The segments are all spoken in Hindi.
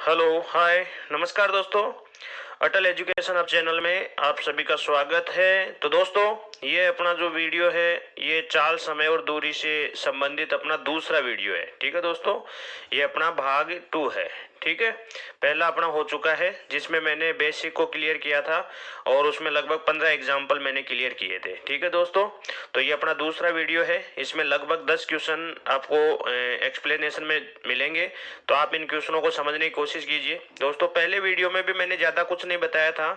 हेलो, हाय, नमस्कार दोस्तों। अटल एजुकेशन अब चैनल में आप सभी का स्वागत है। तो दोस्तों, ये अपना जो वीडियो है ये चाल, समय और दूरी से संबंधित अपना दूसरा वीडियो है। ठीक है दोस्तों, ये अपना भाग 2 है। ठीक है, पहला अपना हो चुका है जिसमें मैंने बेसिक को क्लियर किया था और उसमें लगभग 15 एग्जाम्पल मैंने क्लियर किए थे। ठीक है दोस्तों, तो ये अपना दूसरा वीडियो है। इसमें लगभग 10 क्वेश्चन आपको एक्सप्लेनेशन में मिलेंगे, तो आप इन क्वेश्चनों को समझने की कोशिश कीजिए। दोस्तों, पहले वीडियो में भी मैंने ज़्यादा कुछ नहीं बताया था।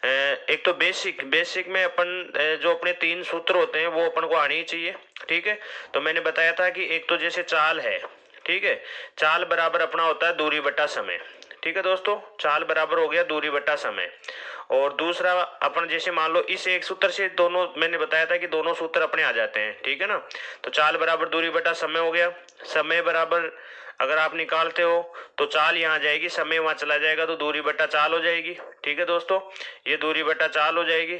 एक तो बेसिक में अपन जो अपने 3 सूत्र होते हैं वो अपन को आने ही चाहिए। ठीक है, तो मैंने बताया था कि एक तो जैसे चाल है, ठीक है, चाल बराबर अपना होता है दूरी बटा समय। ठीक है दोस्तों, चाल बराबर हो गया दूरी बटा समय। और दूसरा अपन जैसे मान लो इस एक सूत्र से दोनों, मैंने बताया था कि दोनों सूत्र अपने आ जाते हैं। ठीक है ना, तो चाल बराबर दूरी बटा समय हो गया। समय बराबर अगर आप निकालते हो तो चाल यहाँ आ जाएगी, समय वहां चला जाएगा तो दूरी बटा चाल हो जाएगी। ठीक है दोस्तों, ये दूरी बटा चाल हो जाएगी।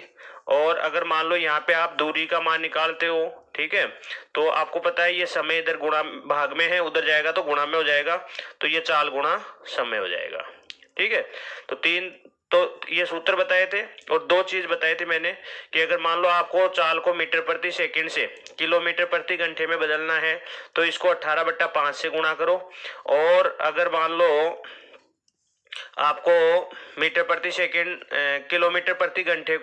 और अगर मान लो यहाँ पे आप दूरी का मान निकालते हो, ठीक है, तो आपको पता है ये समय इधर गुणा भाग में है, उधर जाएगा तो गुणा में हो जाएगा, तो ये चाल गुणा समय हो जाएगा। ठीक है, तो ये सूत्र बताए थे। और 2 चीज बताए थे मैंने कि अगर मान लो आपको चाल को मीटर प्रति सेकंड से किलोमीटर प्रति घंटे में बदलना है तो इसको 18/5 से गुणा करो। और अगर मान लो आपको मीटर प्रति सेकंड किलोमीटर प्रति घंटे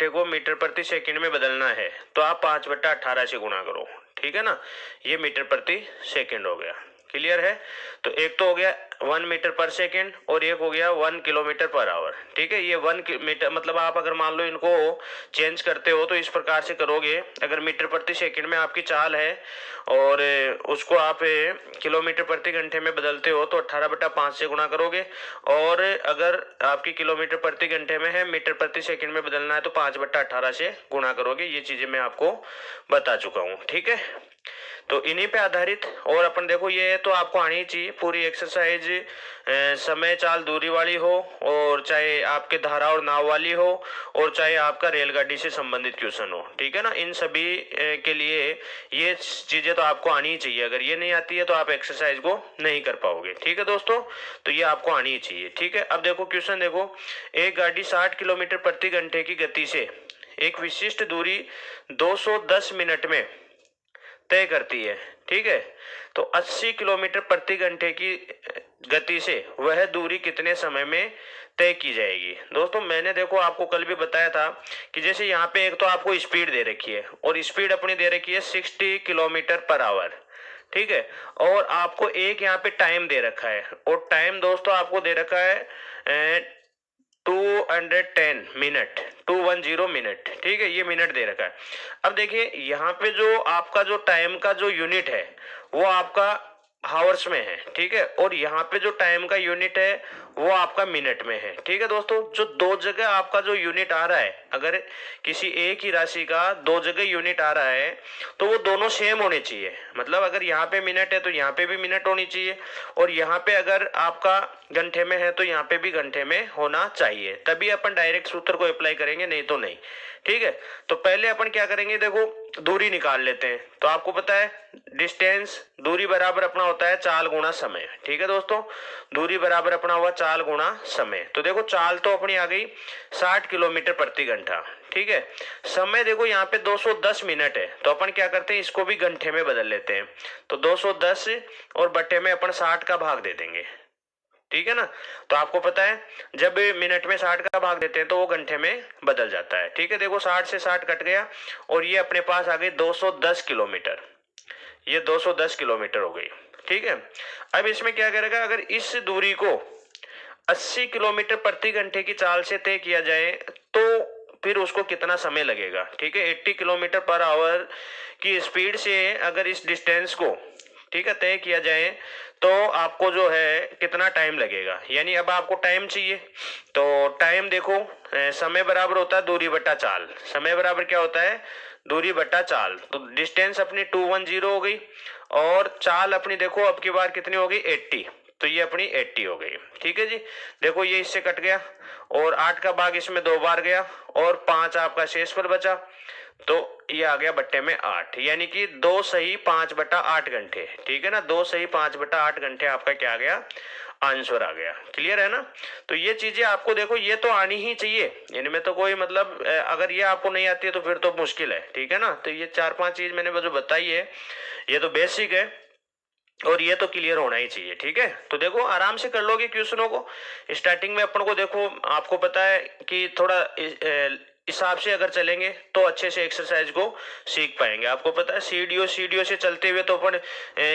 को मीटर प्रति सेकंड में बदलना है तो आप 5/18 से गुणा करो। ठीक है ना, ये मीटर प्रति सेकंड हो गया। क्लियर है, तो एक तो हो गया 1 मीटर पर सेकेंड और एक हो गया 1 किलोमीटर पर आवर। ठीक है, ये 1 मीटर मतलब आप अगर मान लो इनको चेंज करते हो तो इस प्रकार से करोगे। अगर मीटर प्रति सेकंड में आपकी चाल है और उसको आप किलोमीटर प्रति घंटे में बदलते हो तो 18/5 से गुणा करोगे। और अगर आपकी किलोमीटर प्रति घंटे में है, मीटर प्रति सेकंड में बदलना है तो 5/18 से गुणा करोगे। ये चीजें मैं आपको बता चुका हूँ। ठीक है, तो इन्हीं पे आधारित और अपन देखो ये तो आपको आनी चाहिए पूरी एक्सरसाइज, समय चाल दूरी वाली हो और चाहे आपके धारा और नाव वाली हो और चाहे आपका रेलगाड़ी से संबंधित क्वेश्चन हो। ठीक है ना, इन सभी के लिए ये चीजें तो आपको आनी ही चाहिए। अगर ये नहीं आती है तो आप एक्सरसाइज को नहीं कर पाओगे। ठीक है दोस्तों, तो ये आपको आनी ही चाहिए। ठीक है, अब देखो क्वेश्चन देखो, एक गाड़ी 60 किलोमीटर प्रति घंटे की गति से एक विशिष्ट दूरी 210 मिनट में तय करती है। ठीक है, तो 80 किलोमीटर प्रति घंटे की गति से वह दूरी कितने समय में तय की जाएगी। दोस्तों, मैंने देखो आपको कल भी बताया था कि जैसे यहाँ पे एक तो आपको स्पीड दे रखी है और स्पीड अपनी दे रखी है 60 किलोमीटर पर आवर। ठीक है, और आपको एक यहाँ पे टाइम दे रखा है और टाइम दोस्तों आपको दे रखा है 210 मिनट, 210 मिनट। ठीक है, ये मिनट दे रखा है। अब देखिए यहाँ पे जो आपका जो टाइम का जो यूनिट है वो आपका हावर्स में है। ठीक है, और यहाँ पे जो टाइम का यूनिट है वो आपका मिनट में है। ठीक है दोस्तों, जो दो जगह आपका जो यूनिट आ रहा है, अगर किसी एक ही राशि का 2 जगह यूनिट आ रहा है तो वो दोनों सेम होने चाहिए। मतलब अगर यहाँ पे मिनट है तो यहाँ पे भी मिनट होनी चाहिए, और यहाँ पे अगर आपका घंटे में है तो यहाँ पे भी घंटे में होना चाहिए, तभी अपन डायरेक्ट सूत्र को अप्लाई करेंगे, नहीं तो नहीं। ठीक है, तो पहले अपन क्या करेंगे, देखो दूरी निकाल लेते हैं। तो आपको पता है डिस्टेंस, दूरी बराबर अपना होता है चाल गुणा समय। ठीक है दोस्तों, दूरी बराबर अपना हुआ चाल गुणा समय। तो देखो चाल तो अपनी आ गई 60 किलोमीटर प्रति घंटा। ठीक है, समय देखो यहाँ पे 210 मिनट है, तो अपन क्या करते हैं इसको भी घंटे में बदल लेते हैं। तो 210 और बटे में अपन 60 का भाग दे देंगे। ठीक है ना, तो आपको पता है जब मिनट में 60 का भाग देते हैं तो वो घंटे में बदल जाता है। ठीक है, देखो 60 से 60 कट गया और ये अपने पास आ गई 210 किलोमीटर। ये 210 किलोमीटर हो गई। ठीक है, अब इसमें क्या करेगा, अगर इस दूरी को 80 किलोमीटर प्रति घंटे की चाल से तय किया जाए तो फिर उसको कितना समय लगेगा। ठीक है, 80 किलोमीटर पर आवर की स्पीड से अगर इस डिस्टेंस को, ठीक है, तय किया जाए तो आपको जो है कितना टाइम लगेगा। यानी अब आपको टाइम चाहिए, तो टाइम देखो समय बराबर होता है दूरी बटा चाल। समय बराबर क्या होता है, दूरी बटा चाल। तो डिस्टेंस अपनी 210 हो गई और चाल अपनी देखो अब की बार कितनी हो गई 80, तो ये अपनी 80 हो गई। ठीक है जी, देखो ये इससे कट गया और 8 का भाग इसमें 2 बार गया और 5 आपका शेष पर बचा। तो ये आ गया बट्टे में 8, यानी कि 2 सही 5/8 घंटे। ठीक है ना, 2 सही 5/8 घंटे आपका क्या आ गया, आंसर आ गया। क्लियर है ना। तो ये चीजें आपको देखो ये तो आनी ही चाहिए, इनमें तो कोई मतलब अगर ये आपको नहीं आती है तो फिर तो मुश्किल है। ठीक है ना। तो ये 4-5 चीज मैंने जो बताई है ये तो बेसिक है और ये तो क्लियर होना ही चाहिए। ठीक है। तो देखो आराम से कर लोगे क्वेश्चनों को। स्टार्टिंग में अपन को देखो आपको पता है कि थोड़ा हिसाब से अगर चलेंगे तो अच्छे से एक्सरसाइज को सीख पाएंगे। आपको पता है सीढ़ियों से चलते हुए तो अपन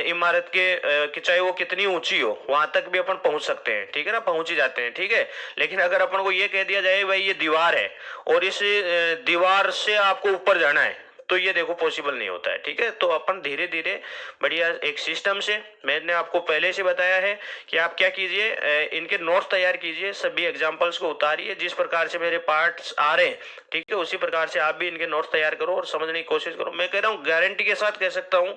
इमारत के चाहे वो कितनी ऊंची हो वहां तक भी अपन पहुंच सकते हैं। ठीक है ना, पहुंच ही जाते हैं। ठीक है। लेकिन अगर अपन को ये कह दिया जाए भाई ये दीवार है और इस दीवार से आपको ऊपर जाना है तो ये देखो पॉसिबल नहीं होता है। ठीक है। तो अपन धीरे धीरे बढ़िया एक सिस्टम से, मैंने आपको पहले से बताया है कि आप क्या कीजिए इनके नोट्स तैयार कीजिए, सभी एग्जांपल्स को उतारिए जिस प्रकार से मेरे पार्ट्स आ रहे हैं। ठीक है, उसी प्रकार से आप भी इनके नोट्स तैयार करो और समझने की कोशिश करो। मैं कह रहा हूँ गारंटी के साथ कह सकता हूँ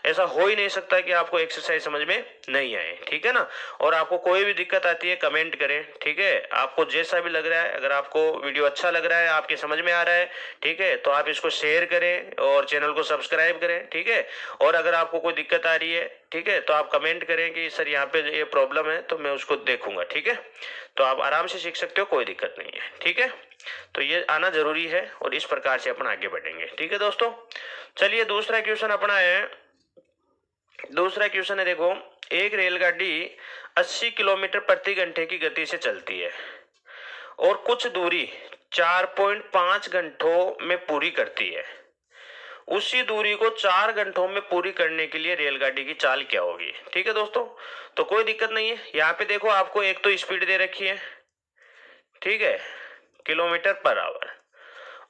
ऐसा हो ही नहीं सकता कि आपको एक्सरसाइज समझ में नहीं आए। ठीक है ना। और आपको कोई भी दिक्कत आती है कमेंट करें। ठीक है। आपको जैसा भी लग रहा है, अगर आपको वीडियो अच्छा लग रहा है, आपके समझ में आ रहा है, ठीक है, तो आप इसको शेयर करें और चैनल को सब्सक्राइब करें। ठीक है। और अगर आपको कोई दिक्कत आ रही है, ठीक है, तो आप कमेंट करें कि सर यहाँ पे ये प्रॉब्लम है, तो मैं उसको देखूंगा। ठीक है। तो आप आराम से सीख सकते हो, कोई दिक्कत नहीं है। ठीक है। तो ये आना जरूरी है और इस प्रकार से अपन आगे बढ़ेंगे। ठीक है दोस्तों। चलिए दूसरा क्वेश्चन अपना है। दूसरा क्वेश्चन है देखो, एक रेलगाड़ी 80 किलोमीटर प्रति घंटे की गति से चलती है और कुछ दूरी 4.5 घंटों में पूरी करती है। उसी दूरी को 4 घंटों में पूरी करने के लिए रेलगाड़ी की चाल क्या होगी। ठीक है दोस्तों। तो कोई दिक्कत नहीं है। यहाँ पे देखो आपको एक तो स्पीड दे रखी है, ठीक है, किलोमीटर पर आवर,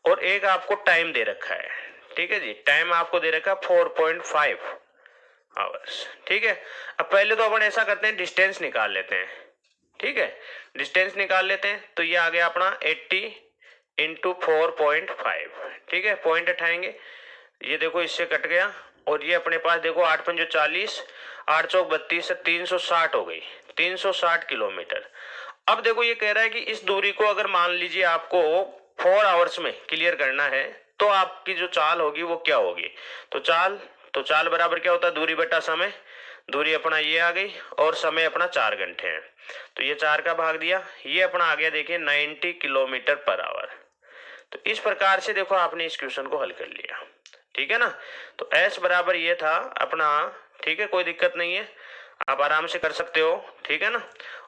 और एक आपको टाइम दे रखा है। ठीक है जी, टाइम आपको दे रखा है 4.5 आवर्स। ठीक है। अब पहले तो अपन ऐसा करते हैं डिस्टेंस निकाल लेते हैं। ठीक है, डिस्टेंस निकाल लेते हैं। तो ये आ गया अपना 80 इंटू 4.5। ठीक है, पॉइंट उठाएंगे, ये देखो इससे कट गया और ये अपने पास देखो 8×5 = 40, 8×4 = 32, 360 हो गई, 360 किलोमीटर। अब देखो ये कह रहा है कि इस दूरी को अगर मान लीजिए आपको 4 आवर्स में क्लियर करना है तो आपकी जो चाल होगी वो क्या होगी। तो चाल बराबर क्या होता है, दूरी बटा समय। दूरी अपना ये आ गई और समय अपना 4 घंटे है, तो ये 4 का भाग दिया, ये अपना आ गया देखिए 90 किलोमीटर पर आवर। तो इस प्रकार से देखो आपने इस क्वेश्चन को हल कर लिया। ठीक है ना। तो एस बराबर ये था अपना। ठीक है, कोई दिक्कत नहीं है, आप आराम से कर सकते हो। ठीक है ना।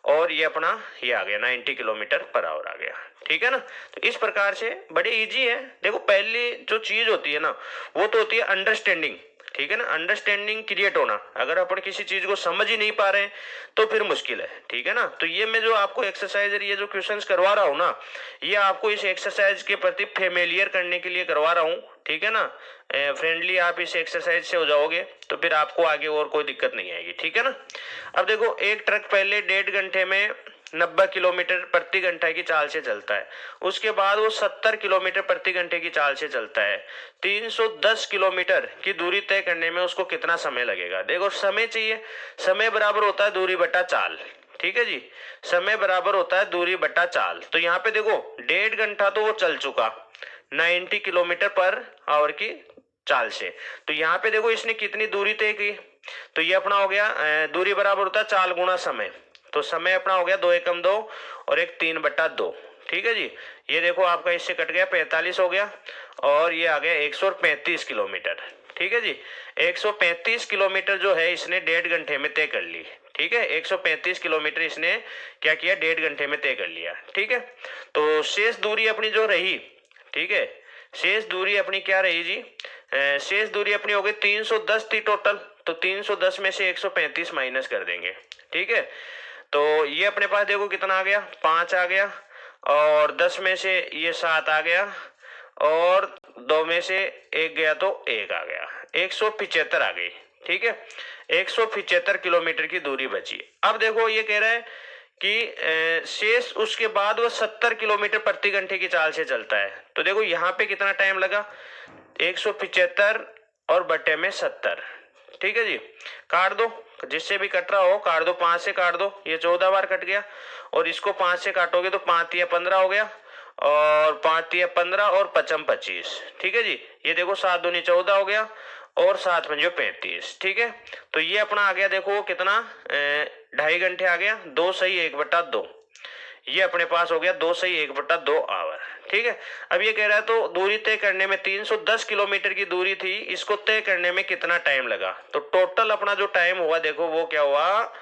और ये अपना ये आ गया 90 किलोमीटर पर आवर आ गया। ठीक है ना। तो इस प्रकार से बड़े इजी है। देखो पहली जो चीज होती है ना वो तो होती है अंडरस्टैंडिंग। ठीक है ना, अंडरस्टैंडिंग क्रिएट होना। अगर अपन किसी चीज को समझ ही नहीं पा रहे हैं तो फिर मुश्किल है। ठीक है ना। तो ये मैं जो आपको एक्सरसाइज ये जो क्वेश्चंस करवा रहा हूँ ना, ये आपको इस एक्सरसाइज के प्रति फेमिलियर करने के लिए करवा रहा हूँ। ठीक है ना, फ्रेंडली आप इस एक्सरसाइज से हो जाओगे तो फिर आपको आगे और कोई दिक्कत नहीं आएगी। ठीक है ना। अब देखो एक ट्रक पहले 1.5 घंटे में 90 किलोमीटर प्रति घंटे की चाल से चलता है, उसके बाद वो 70 किलोमीटर प्रति घंटे की चाल से चलता है। 310 किलोमीटर की दूरी तय करने में उसको कितना समय लगेगा। देखो समय चाहिए, समय बराबर होता है दूरी बटा चाल। ठीक है जी, समय बराबर होता है दूरी बटा चाल। तो यहाँ पे देखो 1.5 घंटा तो वो चल चुका 90 किलोमीटर पर आवर की चाल से। तो यहाँ पे देखो इसने कितनी दूरी तय की, तो ये अपना हो गया दूरी बराबर होता है चाल गुणा समय। तो समय अपना हो गया 2 एकम 2 और 1 3/2। ठीक है जी, ये देखो आपका इससे कट गया 45 हो गया और ये आ गया 135 किलोमीटर। ठीक है जी, 135 किलोमीटर जो है इसने 1.5 घंटे में तय कर ली। ठीक है, 135 किलोमीटर इसने क्या किया, 1.5 घंटे में तय कर लिया। ठीक है, तो शेष दूरी अपनी जो रही, ठीक है, शेष दूरी अपनी क्या रही जी, शेष दूरी अपनी हो गई 310 थी टोटल। तो 310 में से 135 माइनस कर देंगे। ठीक है, तो ये अपने पास देखो कितना आ गया, 5 आ गया, और 10 में से ये 7 आ गया, और 2 में से 1 गया तो 1 आ गया, 175 आ गई। ठीक है, 175 किलोमीटर की दूरी बची। अब देखो ये कह रहा है कि शेष उसके बाद वो 70 किलोमीटर प्रति घंटे की चाल से चलता है। तो देखो यहाँ पे कितना टाइम लगा, 175 और बटे में 70। ठीक है जी, काट दो, जिससे भी कट रहा हो काट दो, 5 से काट दो, ये 14 बार कट गया, और इसको 5 से काटोगे तो 5 या 15 हो गया, और 5 तिया 15 और 55 25। ठीक है जी, ये देखो 7 दूनी 14 हो गया और 7 पंजे 35। ठीक है, तो ये अपना आ गया देखो कितना 2.5 घंटे आ गया, 2 सही 1/2। ये अपने पास हो गया 2 सही 1/2 आवर। ठीक है, अब ये कह रहा है तो दूरी तय करने में 310 किलोमीटर की दूरी थी, इसको तय करने में कितना टाइम लगा। तो टोटल अपना जो टाइम हुआ देखो वो क्या हुआ,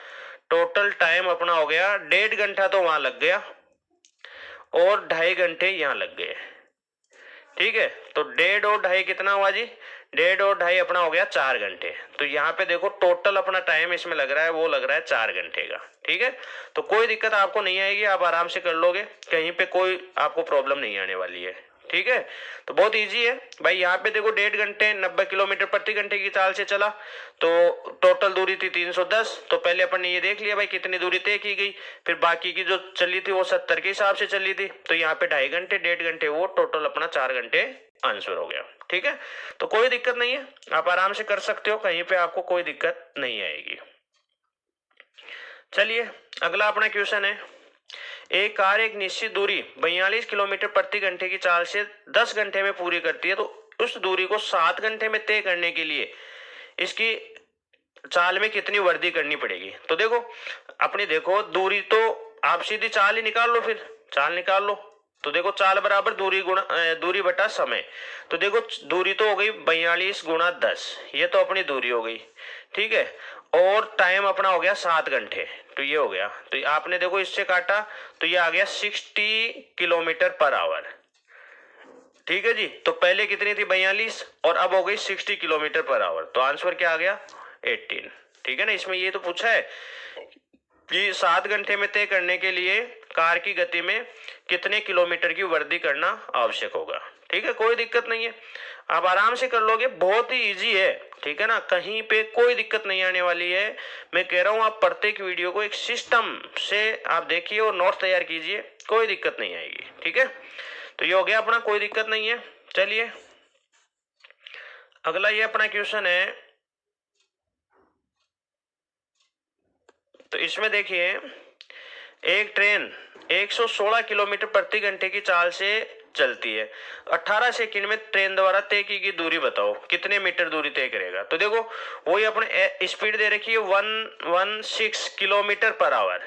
टोटल टाइम अपना हो गया 1.5 घंटा तो वहां लग गया और 2.5 घंटे यहां लग गए। ठीक है, तो 1.5 और 2.5 कितना हुआ जी, 1.5 और 2.5 अपना हो गया 4 घंटे। तो यहाँ पे देखो टोटल अपना टाइम इसमें लग रहा है वो लग रहा है 4 घंटे का। ठीक है, तो कोई दिक्कत आपको नहीं आएगी, आप आराम से कर लोगे, कहीं पे कोई आपको प्रॉब्लम नहीं आने वाली है। ठीक है, तो बहुत इजी है भाई। यहाँ पे देखो 1.5 घंटे 90 किलोमीटर प्रति घंटे की चाल से चला, तो टोटल दूरी थी 310। तो पहले अपन ने ये देख लिया भाई कितनी दूरी तय की गई, फिर बाकी की जो चली थी वो 70 के हिसाब से चली थी। तो यहाँ पे 2.5 घंटे 1.5 घंटे वो टोटल अपना 4 घंटे आंसर हो गया। ठीक है, तो कोई दिक्कत नहीं है, आप आराम से कर सकते हो, कहीं पे आपको कोई दिक्कत नहीं आएगी। चलिए अगला अपना क्वेश्चन है, एक कार एक निश्चित दूरी 42 किलोमीटर प्रति घंटे की चाल से 10 घंटे में पूरी करती है, तो उस दूरी को 7 घंटे में तय करने के लिए इसकी चाल में कितनी वृद्धि करनी पड़ेगी। तो देखो अपनी देखो दूरी तो आप सीधी चाल ही निकाल लो, फिर चाल निकाल लो। तो देखो चाल बराबर दूरी गुणा दूरी बटा समय। तो देखो दूरी तो हो गई 42 गुणा 10, ये तो अपनी दूरी हो गई। ठीक है, और टाइम अपना हो गया 7 घंटे, तो ये हो गया। तो आपने देखो इससे काटा तो ये आ गया 60 किलोमीटर पर आवर। ठीक है जी, तो पहले कितनी थी 42 और अब हो गई 60 किलोमीटर पर आवर, तो आंसर क्या आ गया 18। ठीक है ना, इसमें ये तो पूछा है कि 7 घंटे में तय करने के लिए कार की गति में कितने किलोमीटर की वृद्धि करना आवश्यक होगा। ठीक है, कोई दिक्कत नहीं है, आप आराम से कर लोगे, बहुत ही इजी है। ठीक है ना, कहीं पे कोई दिक्कत नहीं आने वाली है। मैं कह रहा हूं आप प्रत्येक वीडियो को एक सिस्टम से आप देखिए और नोट तैयार कीजिए, कोई दिक्कत नहीं आएगी। ठीक है, तो ये हो गया अपना, कोई दिक्कत नहीं है। चलिए अगला ये अपना क्वेश्चन है, तो इसमें देखिए एक ट्रेन 116 किलोमीटर प्रति घंटे की चाल से चलती है, 18 सेकंड में ट्रेन द्वारा तय की गई दूरी बताओ, कितने मीटर दूरी तय करेगा। तो देखो वही अपने स्पीड दे रखी है 116 किलोमीटर पर आवर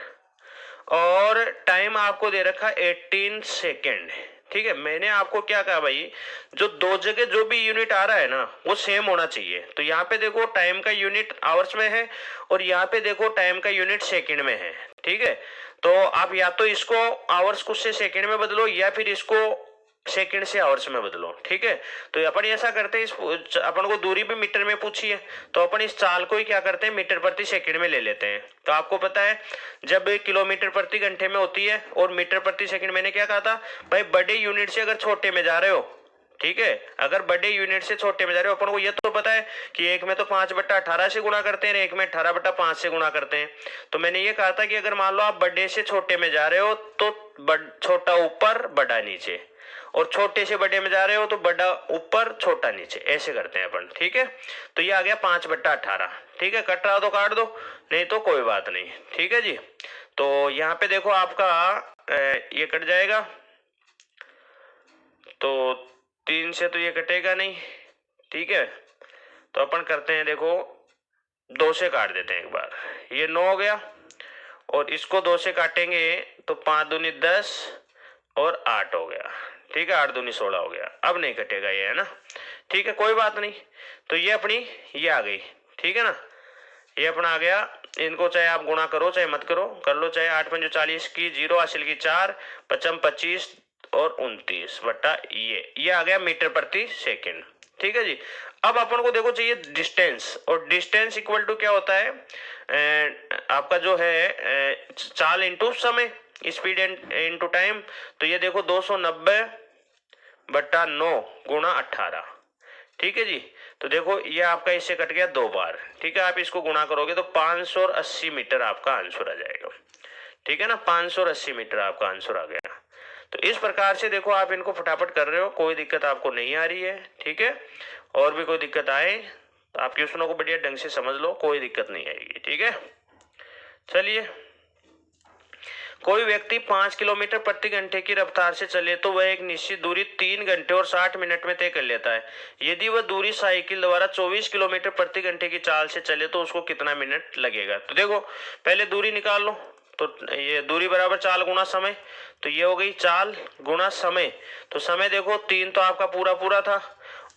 और टाइम आपको दे रखा 18 सेकेंड। ठीक है, मैंने आपको क्या कहा भाई, जो दो जगह जो भी यूनिट आ रहा है ना वो सेम होना चाहिए। तो यहाँ पे देखो टाइम का यूनिट आवर्स में है और यहाँ पे देखो टाइम का यूनिट सेकंड में है। ठीक है, तो आप या तो इसको आवर्स कुछ से सेकंड में बदलो या फिर इसको सेकंड से आवर्स में बदलो। ठीक है, तो अपन ऐसा करते हैं, इस अपन को दूरी भी मीटर में पूछी है तो अपन इस चाल को ही क्या करते हैं मीटर प्रति सेकंड में ले लेते हैं। तो आपको पता है जब किलोमीटर प्रति घंटे में होती है और मीटर प्रति सेकंड, मैंने क्या कहा था भाई, बड़े यूनिट से अगर छोटे में जा रहे हो, ठीक है, अगर बड़े यूनिट से छोटे में जा रहे हो, अपन को ये तो पता है कि एक में तो 5/18 से गुणा करते हैं, एक में 18/5 से गुणा करते हैं। तो मैंने ये कहा था कि अगर मान लो आप बड़े से छोटे में जा रहे हो तो छोटा ऊपर बड़ा नीचे, और छोटे से बड़े में जा रहे हो तो बड़ा ऊपर छोटा नीचे, ऐसे करते हैं अपन। ठीक है, तो ये आ गया 5/18। ठीक है, कट रहा तो काट दो, नहीं तो कोई बात नहीं। ठीक है जी, तो यहाँ पे देखो आपका ये कट जाएगा, तो 3 से तो ये कटेगा नहीं। ठीक है, तो अपन करते हैं देखो 2 से काट देते हैं एक बार, ये 9 हो गया और इसको 2 से काटेंगे तो 5 दूनी 10 और 8 हो गया। ठीक है, 8 दूनी 16 हो गया, अब नहीं कटेगा ये, है ना। ठीक है, कोई बात नहीं, तो ये अपनी ये आ गई। ठीक है ना, ये अपना आ गया। इनको चाहे आप गुणा करो चाहे मत करो, कर लो, चाहे 8 पंजे 40 की 0 हासिल की 4 55 25 और 29 बट्टा ये आ गया मीटर प्रति सेकंड। ठीक है जी, अब अपन को देखो चाहिए डिस्टेंस, और डिस्टेंस इक्वल टू क्या होता है आपका जो है चाल इंटू समय, स्पीड इंटू टाइम। तो ये देखो 290/9 गुणा 18। ठीक है जी, तो देखो ये आपका इससे कट गया 2 बार। ठीक है, आप इसको गुणा करोगे तो 580 मीटर आपका आंसर आ जाएगा। ठीक है ना, 580 मीटर आपका आंसर आ गया। तो इस प्रकार से देखो आप इनको फटाफट कर रहे हो, कोई दिक्कत आपको नहीं आ रही है। ठीक है, और भी कोई दिक्कत आए तो आप क्वेश्चनों को बढ़िया ढंग से समझ लो, कोई दिक्कत नहीं आएगी। ठीक है, चलिए कोई व्यक्ति 5 किलोमीटर प्रति घंटे की रफ्तार से चले तो वह एक निश्चित दूरी 3 घंटे और 60 मिनट में तय कर लेता है। यदि वह दूरी साइकिल द्वारा 24 किलोमीटर प्रति घंटे की चाल से चले तो उसको कितना मिनट लगेगा। तो देखो पहले दूरी निकाल लो, तो ये दूरी बराबर चाल गुणा समय, तो ये हो गई चाल गुणा समय। तो समय देखो 3 तो आपका पूरा पूरा था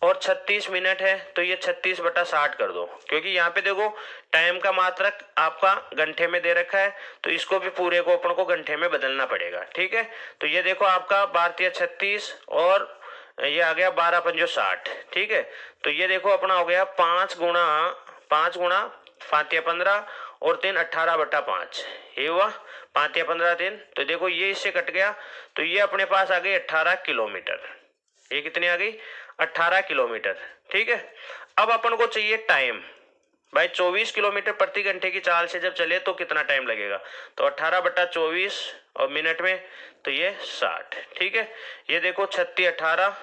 और 36 मिनट है, तो ये 36/60 कर दो, क्योंकि यहाँ पे देखो टाइम का मात्रक आपका घंटे में दे रखा है, तो इसको भी पूरे को अपन को घंटे में बदलना पड़ेगा। ठीक है, तो ये देखो आपका 12×36 और ये आ गया 12×5=60। ठीक है, तो ये देखो अपना हो गया 5 गुणा 5×15 और 3 18/5, ये हुआ 5×15 3। तो देखो ये इससे कट गया, तो ये अपने पास आ गई 18 किलोमीटर। ये कितनी आ गई 18 किलोमीटर। ठीक है, अब अपन को चाहिए टाइम। भाई 24 किलोमीटर प्रति घंटे की चाल से जब चले तो कितना टाइम लगेगा, तो 18/24 और मिनट में, तो ये 60। ठीक है, ये देखो 36 18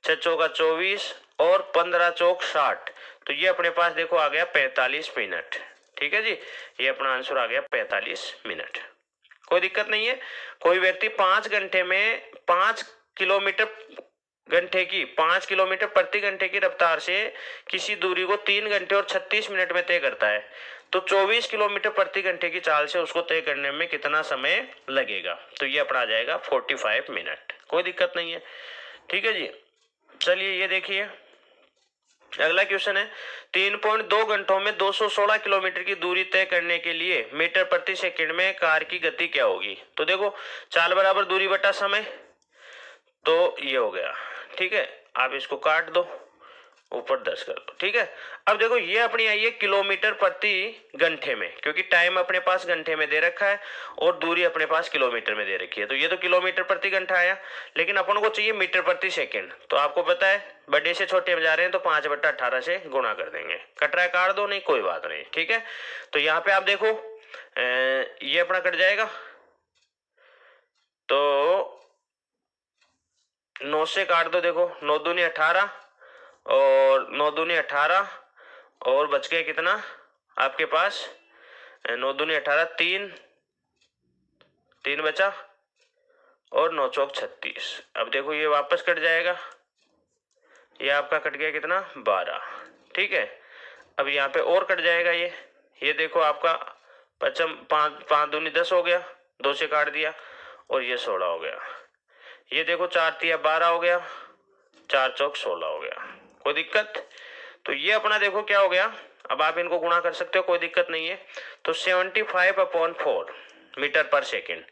6 चौका 24 और 15 चौक 60, तो ये अपने पास देखो आ गया 45 मिनट। ठीक है जी, ये अपना आंसर आ गया 45 मिनट। कोई दिक्कत नहीं है। कोई व्यक्ति 5 घंटे में 5 किलोमीटर प्रति घंटे की रफ्तार से किसी दूरी को 3 घंटे और 36 मिनट में तय करता है, तो 24 किलोमीटर प्रति घंटे की चाल से उसको तय करने में कितना समय लगेगा। तो ये अपना आ जाएगा 45 मिनट। कोई दिक्कत नहीं है। ठीक है जी, चलिए ये देखिए अगला क्वेश्चन है 3.2 घंटों में 216 किलोमीटर की दूरी तय करने के लिए मीटर प्रति सेकंड में कार की गति क्या होगी। तो देखो चाल बराबर दूरी बटा समय, तो ये हो गया। ठीक है, आप इसको काट दो, ऊपर 10 कर दो। ठीक है, अब देखो ये अपनी आई है किलोमीटर प्रति घंटे में, क्योंकि टाइम अपने पास घंटे में दे रखा है और दूरी अपने पास किलोमीटर में दे रखी है, तो ये तो किलोमीटर प्रति घंटा आया। लेकिन अपन को चाहिए मीटर प्रति सेकंड, तो आपको पता है बड़े से छोटे में जा रहे हैं तो 5/18 से गुणा कर देंगे। कट रहा है काट दो, नहीं कोई बात नहीं। ठीक है, तो यहाँ पे आप देखो ये अपना कट जाएगा, तो 9 से काट दो, देखो 9 दूनी 18 और 9 दूनी 18 और बच गया कितना आपके पास 9 दूनी 18 3 बचा और 9 चौक 36। अब देखो ये वापस कट जाएगा, ये आपका कट गया कितना 12। ठीक है, अब यहाँ पे और कट जाएगा ये देखो आपका 5 दूनी 10 हो गया, 2 से काट दिया और ये 16 हो गया। ये देखो 4 तिया 12 हो गया, 4 चौक 16 हो गया। कोई दिक्कत। तो ये अपना देखो क्या हो गया, अब आप इनको गुणा कर सकते हो, कोई दिक्कत नहीं है। तो 75/4 मीटर पर सेकेंड,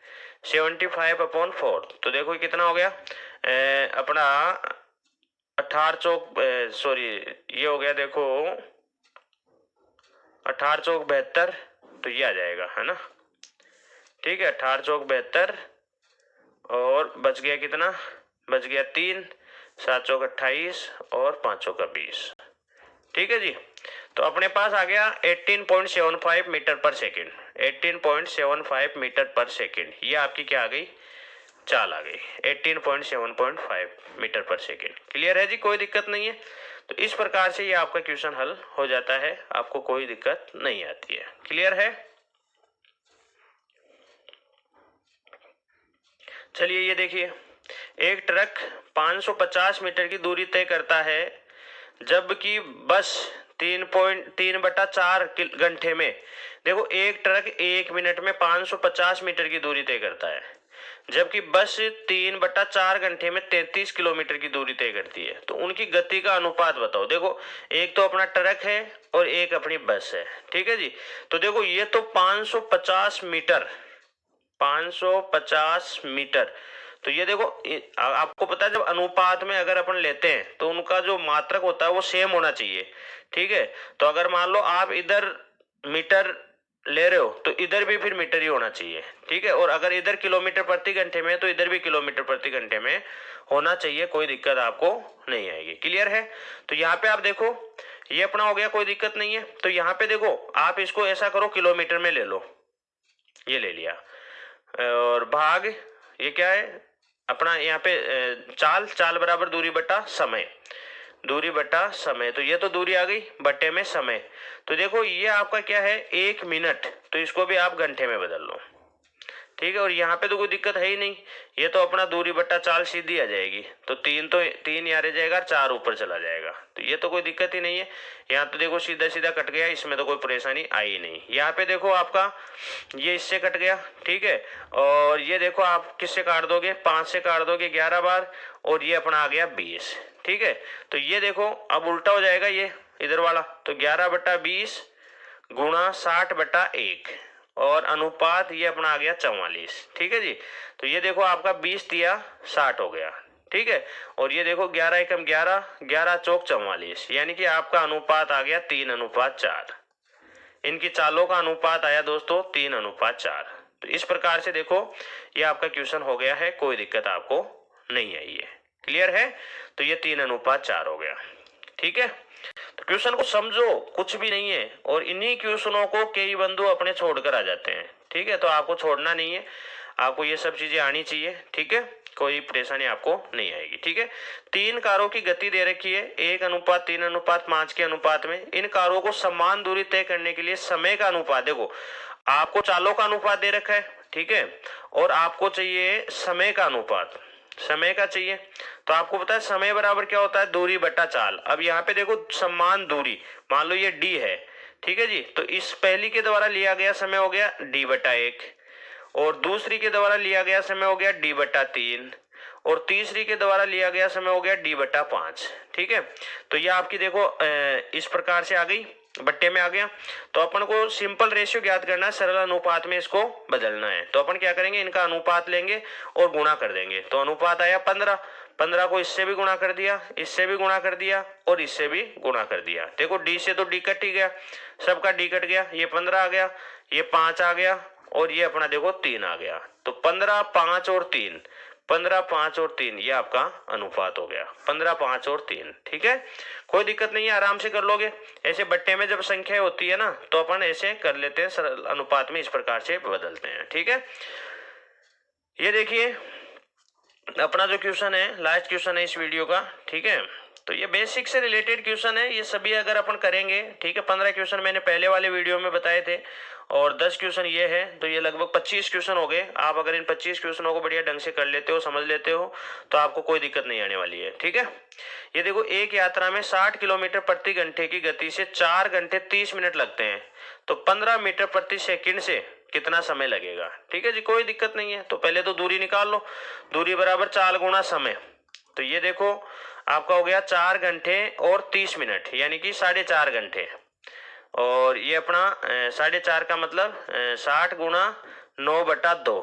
75/4, तो देखो कितना हो गया अपना 18 चौक सॉरी ये हो गया देखो 18 चौक 72, तो ये आ जाएगा है ना। ठीक है, 18 चौक 72 और बच गया कितना, बच गया 3, 7 चौक 28 और 5 चौक 20। ठीक है जी, तो अपने पास आ गया 18.75 मीटर पर सेकेंड, 18.75 मीटर पर सेकेंड। ये आपकी क्या आ गई, चाल आ गई 18.7.5 मीटर पर सेकेंड। क्लियर है जी, कोई दिक्कत नहीं है। तो इस प्रकार से ये आपका क्वेश्चन हल हो जाता है, आपको कोई दिक्कत नहीं आती है। क्लियर है। चलिए ये देखिए, एक ट्रक 550 मीटर की दूरी तय करता है, जबकि बस 3.3/4 घंटे में, देखो एक ट्रक 1 मिनट में 550 मीटर की दूरी तय करता है, जबकि बस 3/4 घंटे में 33 किलोमीटर की दूरी तय करती है। तो उनकी गति का अनुपात बताओ। देखो एक तो अपना ट्रक है और एक अपनी बस है। ठीक है जी, तो देखो ये तो 550 मीटर, 550 मीटर, तो ये देखो आपको पता है जब अनुपात में अगर अपन लेते हैं तो उनका जो मात्रक होता है वो सेम होना चाहिए। ठीक है, तो अगर मान लो आप इधर मीटर ले रहे हो तो इधर भी फिर मीटर ही होना चाहिए। ठीक है, और अगर इधर किलोमीटर प्रति घंटे में तो इधर भी किलोमीटर प्रति घंटे में होना चाहिए, कोई दिक्कत आपको नहीं आएगी। क्लियर है। तो यहाँ पे आप देखो ये अपना हो गया, कोई दिक्कत नहीं है। तो यहाँ पे देखो आप इसको ऐसा करो, किलोमीटर में ले लो, ये ले लिया, और भाग ये क्या है अपना यहाँ पे चाल बराबर दूरी बटा समय, दूरी बटा समय, तो ये तो दूरी आ गई बट्टे में समय। तो देखो ये आपका क्या है 1 मिनट, तो इसको भी आप घंटे में बदल लो। ठीक है। और यहाँ पे तो कोई दिक्कत है ही नहीं, ये तो अपना दूरी बट्टा चाल सीधी आ जाएगी, तो तीन यहाँ रह जाएगा, 4 ऊपर चला जाएगा, तो ये तो कोई दिक्कत ही नहीं है। यहाँ तो देखो सीधा सीधा कट गया, इसमें तो कोई परेशानी आई नहीं। यहाँ पे देखो आपका ये इससे कट गया, ठीक है। और ये देखो आप किससे काट दोगे, 5 से काट दोगे 11 बार, और ये अपना आ गया 20, ठीक है। तो ये देखो अब उल्टा हो जाएगा ये इधर वाला, तो 11/20 गुणा 60/1 और अनुपात ये अपना आ गया 44, ठीक है जी। तो ये देखो आपका 20 दिया 60 हो गया, ठीक है। और ये देखो 11 एकम 11, 11 चौक 44, यानी कि आपका अनुपात आ गया 3:4। इनकी चालों का अनुपात आया दोस्तों 3:4। तो इस प्रकार से देखो ये आपका क्वेश्चन हो गया है, कोई दिक्कत आपको नहीं आई है। क्लियर है? तो ये 3:4 हो गया, ठीक है। तो क्वेश्चन को समझो, कुछ भी नहीं है। और इन्हीं क्वेश्चनों को कई बंधु अपने छोड़कर आ जाते हैं, ठीक है। तो आपको छोड़ना नहीं है, आपको ये सब चीजें आनी चाहिए, ठीक है। कोई परेशानी आपको नहीं आएगी, ठीक है। 3 कारों की गति दे रखी है 1:3:5 के अनुपात में। इन कारों को समान दूरी तय करने के लिए समय का अनुपात, देखो आपको चालों का अनुपात दे रखा है, ठीक है, और आपको चाहिए समय का अनुपात, समय का चाहिए। तो आपको पता है समय बराबर क्या होता है, दूरी बटा चाल। अब यहाँ पे देखो समान दूरी, मान लो ये d है, ठीक है जी। तो इस पहली के द्वारा लिया गया समय हो गया d/1, और दूसरी के द्वारा लिया गया समय हो गया d/3, और तीसरी के द्वारा लिया गया समय हो गया d/5, ठीक है। तो ये आपकी देखो इस प्रकार से आ गई, बट्टे में आ गया। तो अपन को सिंपल रेशियो ज्ञात करना है, सरल अनुपात में इसको बदलना है। तो अपन क्या करेंगे, इनका अनुपात लेंगे और गुणा कर देंगे। तो अनुपात आया 15, 15 को इससे भी गुणा कर दिया, इससे भी गुणा कर दिया, और इससे भी गुणा कर दिया। देखो डी से तो डी कट ही गया, सबका डी कट गया, ये 15 आ गया, ये 5 आ गया, और ये अपना देखो 3 आ गया। तो 15, 5 और 3, 15, 5 और 3, ये आपका अनुपात हो गया, 15, 5 और 3, ठीक है। कोई दिक्कत नहीं है, आराम से कर लोगे। ऐसे बट्टे में जब संख्या होती है ना, तो अपन ऐसे कर लेते हैं, सरल अनुपात में इस प्रकार से बदलते हैं, ठीक है। ये देखिए अपना जो क्वेश्चन है, लास्ट क्वेश्चन है इस वीडियो का, ठीक है। तो ये बेसिक से रिलेटेड क्वेश्चन है, ये सभी अगर अपन करेंगे, ठीक है। 15 क्वेश्चन मैंने पहले वाले वीडियो में बताए थे, और 10 क्वेश्चन ये है, तो ये लगभग 25 क्वेश्चन हो गए। आप अगर इन 25 क्वेश्चनों को बढ़िया ढंग से कर लेते हो, समझ लेते हो, तो आपको कोई दिक्कत नहीं आने वाली है, ठीक है। ये देखो एक यात्रा में 60 किलोमीटर प्रति घंटे की गति से 4 घंटे 30 मिनट लगते हैं, तो 15 मीटर प्रति सेकंड से कितना समय लगेगा, ठीक है जी। कोई दिक्कत नहीं है। तो पहले तो दूरी निकाल लो, दूरी बराबर चाल गुणा समय। तो ये देखो आपका हो गया 4 घंटे और 30 मिनट, यानी कि 4.5 घंटे। और ये अपना 4.5 का मतलब 60 गुणा 9/2,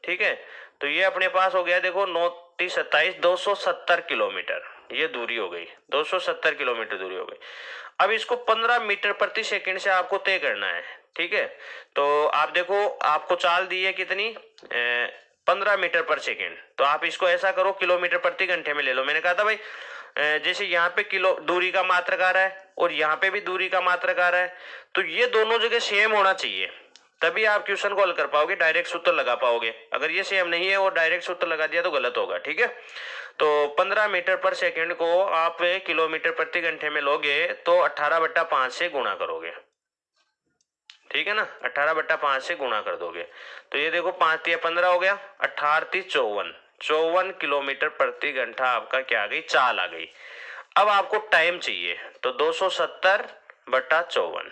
ठीक है। तो ये अपने पास हो गया देखो 9 30 27 270 किलोमीटर, ये दूरी हो गई, 270 किलोमीटर दूरी हो गई। अब इसको 15 मीटर प्रति सेकंड से आपको तय करना है, ठीक है। तो आप देखो आपको चाल दी है कितनी, 15 मीटर पर सेकेंड। तो आप इसको ऐसा करो किलोमीटर प्रति घंटे में ले लो। मैंने कहा था भाई जैसे यहाँ पे किलो दूरी का मात्रक आ रहा है और यहाँ पे भी दूरी का मात्रक आ रहा है, तो ये दोनों जगह सेम होना चाहिए, तभी आप क्वेश्चन को हल कर पाओगे, डायरेक्ट सूत्र लगा पाओगे। अगर ये सेम नहीं है और डायरेक्ट सूत्र लगा दिया तो गलत होगा, ठीक है। तो 15 मीटर पर सेकेंड को आप किलोमीटर प्रति घंटे में लोगे तो 18/5 से गुणा करोगे, ठीक है ना। 18/5 से गुणा कर दोगे, तो ये देखो 5 या 15 हो गया, 18 3 54, 54 किलोमीटर प्रति घंटा आपका क्या आ गई, चाल आ गई। अब आपको टाइम चाहिए, तो 270/54,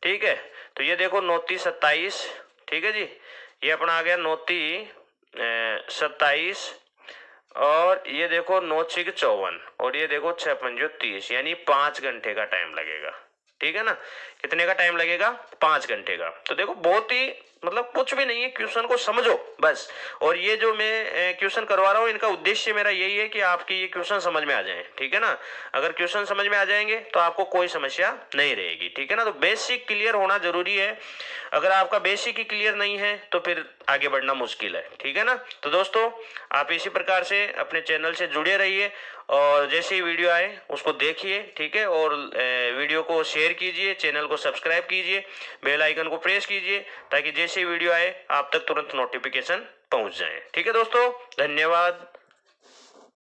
ठीक है। तो ये देखो 9 27, ठीक है जी। ये अपना आ गया 9 27, और ये देखो 9 6 54, और ये देखो 6 5 30, यानी 5 घंटे का टाइम लगेगा, ठीक है ना। कितने का टाइम लगेगा, 5 घंटे का। तो देखो बहुत ही मतलब कुछ भी नहीं है, क्वेश्चन को समझो बस। और ये जो मैं क्वेश्चन करवा रहा हूँ, इनका उद्देश्य मेरा यही है कि आपकी ये क्वेश्चन समझ में आ जाए, ठीक है ना। अगर क्वेश्चन समझ में आ जाएंगे तो आपको कोई समस्या नहीं रहेगी, ठीक है ना। तो बेसिक क्लियर होना जरूरी है, अगर आपका बेसिक ही क्लियर नहीं है तो फिर आगे बढ़ना मुश्किल है, ठीक है ना। तो दोस्तों आप इसी प्रकार से अपने चैनल से जुड़े रहिए, और जैसे ही वीडियो आए उसको देखिए, ठीक है। और वीडियो को शेयर कीजिए, चैनल को सब्सक्राइब कीजिए, बेल आइकन को प्रेस कीजिए, ताकि जैसे ही वीडियो आए आप तक तुरंत नोटिफिकेशन पहुंच जाए, ठीक है दोस्तों। धन्यवाद।